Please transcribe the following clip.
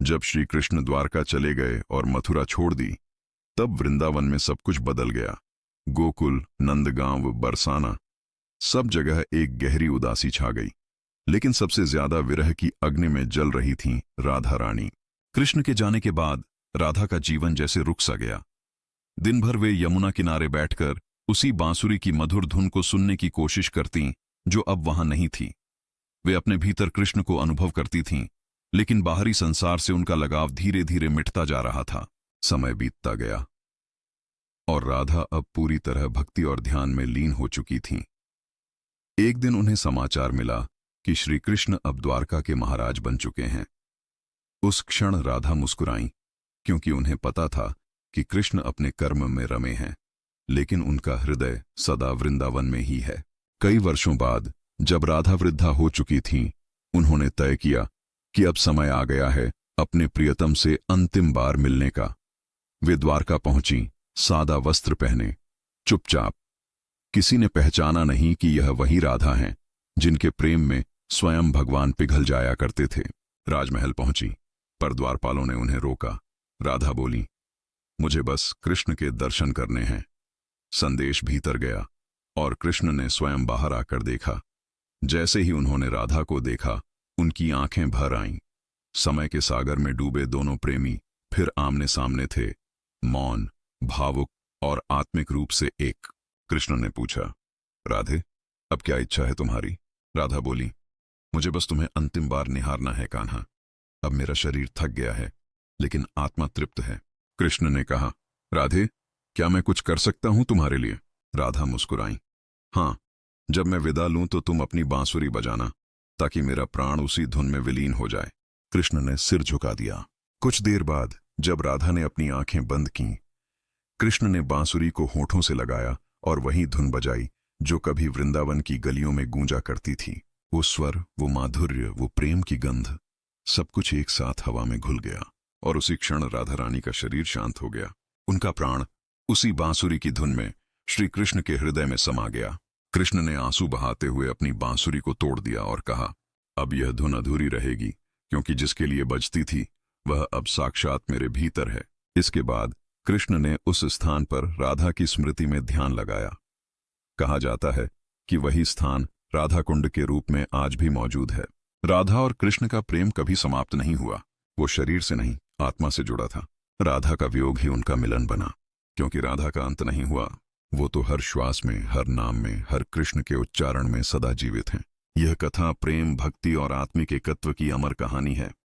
जब श्री कृष्ण द्वारका चले गए और मथुरा छोड़ दी, तब वृंदावन में सब कुछ बदल गया। गोकुल, नंदगांव, बरसाना, सब जगह एक गहरी उदासी छा गई। लेकिन सबसे ज्यादा विरह की अग्नि में जल रही थीं राधा रानी। कृष्ण के जाने के बाद राधा का जीवन जैसे रुक सा गया। दिन भर वे यमुना किनारे बैठकर उसी बांसुरी की मधुर धुन को सुनने की कोशिश करतीं जो अब वहां नहीं थी। वे अपने भीतर कृष्ण को अनुभव करती थीं, लेकिन बाहरी संसार से उनका लगाव धीरे धीरे मिटता जा रहा था। समय बीतता गया और राधा अब पूरी तरह भक्ति और ध्यान में लीन हो चुकी थीं। एक दिन उन्हें समाचार मिला कि श्री कृष्ण अब द्वारका के महाराज बन चुके हैं। उस क्षण राधा मुस्कुराईं, क्योंकि उन्हें पता था कि कृष्ण अपने कर्म में रमे हैं, लेकिन उनका हृदय सदा वृंदावन में ही है। कई वर्षों बाद जब राधा वृद्धा हो चुकी थीं, उन्होंने तय किया कि अब समय आ गया है अपने प्रियतम से अंतिम बार मिलने का। वे द्वारका पहुंची, सादा वस्त्र पहने, चुपचाप। किसी ने पहचाना नहीं कि यह वही राधा हैं जिनके प्रेम में स्वयं भगवान पिघल जाया करते थे। राजमहल पहुंची, पर द्वारपालों ने उन्हें रोका। राधा बोली, मुझे बस कृष्ण के दर्शन करने हैं। संदेश भीतर गया और कृष्ण ने स्वयं बाहर आकर देखा। जैसे ही उन्होंने राधा को देखा, उनकी आंखें भर आईं। समय के सागर में डूबे दोनों प्रेमी फिर आमने सामने थे, मौन, भावुक और आत्मिक रूप से एक। कृष्ण ने पूछा, राधे, अब क्या इच्छा है तुम्हारी? राधा बोली, मुझे बस तुम्हें अंतिम बार निहारना है कान्हा। अब मेरा शरीर थक गया है, लेकिन आत्मा तृप्त है। कृष्ण ने कहा, राधे, क्या मैं कुछ कर सकता हूं तुम्हारे लिए? राधा मुस्कुराई, हाँ, जब मैं विदा लूं तो तुम अपनी बांसुरी बजाना, ताकि मेरा प्राण उसी धुन में विलीन हो जाए। कृष्ण ने सिर झुका दिया। कुछ देर बाद जब राधा ने अपनी आंखें बंद कीं, कृष्ण ने बांसुरी को होठों से लगाया और वही धुन बजाई जो कभी वृंदावन की गलियों में गूंजा करती थी। वो स्वर, वो माधुर्य, वो प्रेम की गंध, सब कुछ एक साथ हवा में घुल गया और उसी क्षण राधा रानी का शरीर शांत हो गया। उनका प्राण उसी बांसुरी की धुन में श्री कृष्ण के हृदय में समा गया। कृष्ण ने आंसू बहाते हुए अपनी बांसुरी को तोड़ दिया और कहा, अब यह धुन अधूरी रहेगी, क्योंकि जिसके लिए बजती थी वह अब साक्षात मेरे भीतर है। इसके बाद कृष्ण ने उस स्थान पर राधा की स्मृति में ध्यान लगाया। कहा जाता है कि वही स्थान राधा कुंड के रूप में आज भी मौजूद है। राधा और कृष्ण का प्रेम कभी समाप्त नहीं हुआ। वो शरीर से नहीं, आत्मा से जुड़ा था। राधा का वियोग ही उनका मिलन बना, क्योंकि राधा का अंत नहीं हुआ। वो तो हर श्वास में, हर नाम में, हर कृष्ण के उच्चारण में सदा जीवित हैं। यह कथा प्रेम, भक्ति और आत्मिक एकत्व की अमर कहानी है।